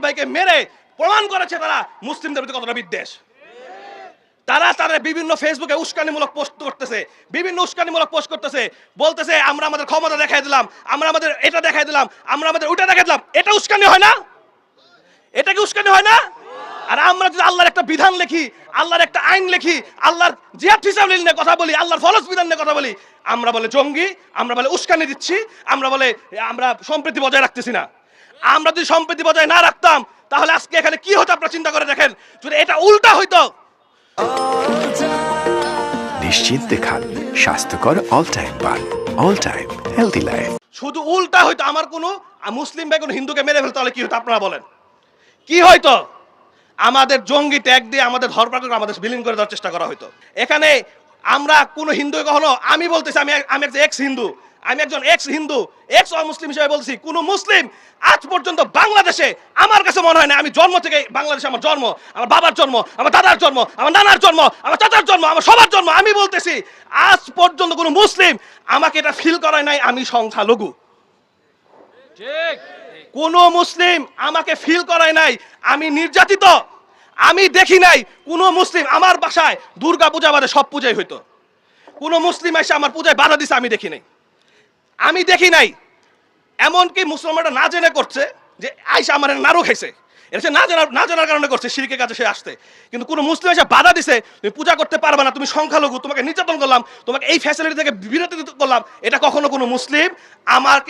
আব্দুল ভাইকে মেরে প্রমাণ করেছে তারা মুসলিমদের প্রতি কতটা বিদ্বেষ। তারা বিভিন্ন ফেসবুকে উস্কানিমূলক পোস্ট করতেছে, বিভিন্ন উস্কানিমূলক পোস্ট করতেছে, বলতেছে আমরা আমাদের ক্ষমতা দেখাই দিলাম, আমরা আমাদের এটা দেখাই দিলাম, আমরা আমাদের ওটা দেখাই দিলাম। এটা উস্কানি হয় না? এটা কি উস্কানি হয় না? আর আমরা যদি আল্লাহর একটা বিধান লিখি, আল্লাহর একটা আইন লিখি, আল্লাহর জিহাদ ফিসাবিলিল্লাহ নিয়ে কথা বলি, আল্লাহর ফরজ বিধান নিয়ে কথা বলি, আমরা বলে জঙ্গি, আমরা বলে উস্কানি দিচ্ছি, আমরা বলে আমরা সম্প্রীতি বজায় রাখতেছি না। আমরা যদি সম্প্রীতি বজায় না রাখতাম তাহলে আজকে এখানে কি হতো আপনারা চিন্তা করে দেখেন। যদি এটা উল্টা হইতো। নিশ্চিন্তে খান স্বাস্থ্যকর অল টাইম পান, অল টাইম হেলদি লাইফ। শুধু উল্টা হইতো, আমার কোনো মুসলিম ভাই কোনো হিন্দুকে মেরে ফেলতো, তাহলে কি হতো আপনারা বলেন? কি হইতো? আমাদের জঙ্গি ট্যাগ দিয়ে আমাদের ধরপাকড় আমাদের বিলীন করে দেওয়ার চেষ্টা করা হইতো। এখানে আমরা কোনো হিন্দু কখনো, আমি বলতেছি আমি একজন এক্স হিন্দু, আমি একজন এক্স হিন্দু, এক্স অমুসলিম হিসেবে বলছি, কোন মুসলিম আজ পর্যন্ত বাংলাদেশে আমার কাছে মনে হয় না, আমি জন্ম থেকে বাংলাদেশে আমার জন্ম, আমার বাবার জন্ম, আমার দাদার জন্ম, আমার নানার জন্ম, আমার চাচার জন্ম, আমার সবার জন্ম, আমি বলতেছি আজ পর্যন্ত কোনো মুসলিম আমাকে এটা ফিল করায় নাই আমি সংখ্যালঘু। ঠিক, কোন মুসলিম আমাকে ফিল করায় নাই আমি নির্যাতিত। আমি দেখি নাই কোন মুসলিম, আমার বাসায় দুর্গা পূজা বাদে সব পূজাই হইতো, কোন মুসলিম এসে আমার পূজায় বাধা দিছে আমি দেখি নাই। আমি দেখি নাই। এমনকি মুসলমানরা না জেনে করছে যে আইসা আমার নাড়ু খাইছে, এটা না জানার কারণে করছে, শিরকের কাছে সে আসতে। কিন্তু কোনো মুসলিম এসে বাধা দিছে তুমি পূজা করতে পারবে না, তুমি সংখ্যালঘু, তোমাকে নির্যাতন করলাম, তোমাকে এই ফ্যাসিলিটি থেকে বিরতি করলাম, এটা কখনো কোনো মুসলিম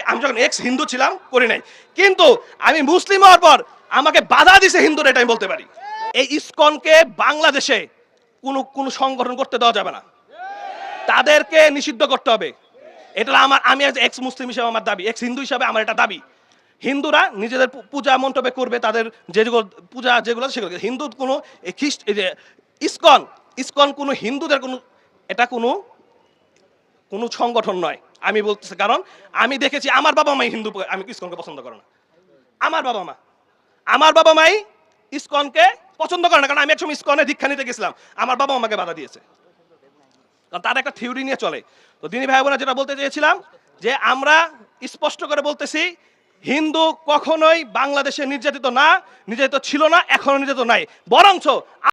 আমি যখন এক্স হিন্দু ছিলাম করি নাই। কিন্তু আমি মুসলিম হওয়ার পর আমাকে বাধা দিছে হিন্দুরা, এটা আমি বলতে পারি। এই ইসকনকে বাংলাদেশে কোনো সংগঠন করতে দেওয়া যাবে না, তাদেরকে নিষিদ্ধ করতে হবে। এটা আমি এক্স মুসলিম হিসেবে আমার দাবি, এক্স হিন্দু হিসাবে আমার এটা দাবি। হিন্দুরা নিজেদের পূজা মণ্ডপে করবে, তাদের যেগুলো পূজা যেগুলো সেগুলো। হিন্দু কোনো ইসকন কোনো হিন্দুদের কোনো, এটা কোনো সংগঠন নয় আমি বলতেছি। কারণ আমি দেখেছি আমার বাবা মাই হিন্দু, আমি ইসকনকে পছন্দ করে না। আমার বাবা মাই ইসকনকে পছন্দ করে না, কারণ আমি একসময় ইসকনে দীক্ষা নিতে গেছিলাম, আমার বাবা আমাকে বাধা দিয়েছে, কারণ তার একটা থিওরি নিয়ে চলে। তো দিনী ভাই বোনা যেটা বলতে চেয়েছিলাম যে আমরা স্পষ্ট করে বলতেছি, হিন্দু কখনোই বাংলাদেশে নির্যাতিত ছিল না, এখনো নির্যাতিত নাই, বরঞ্চ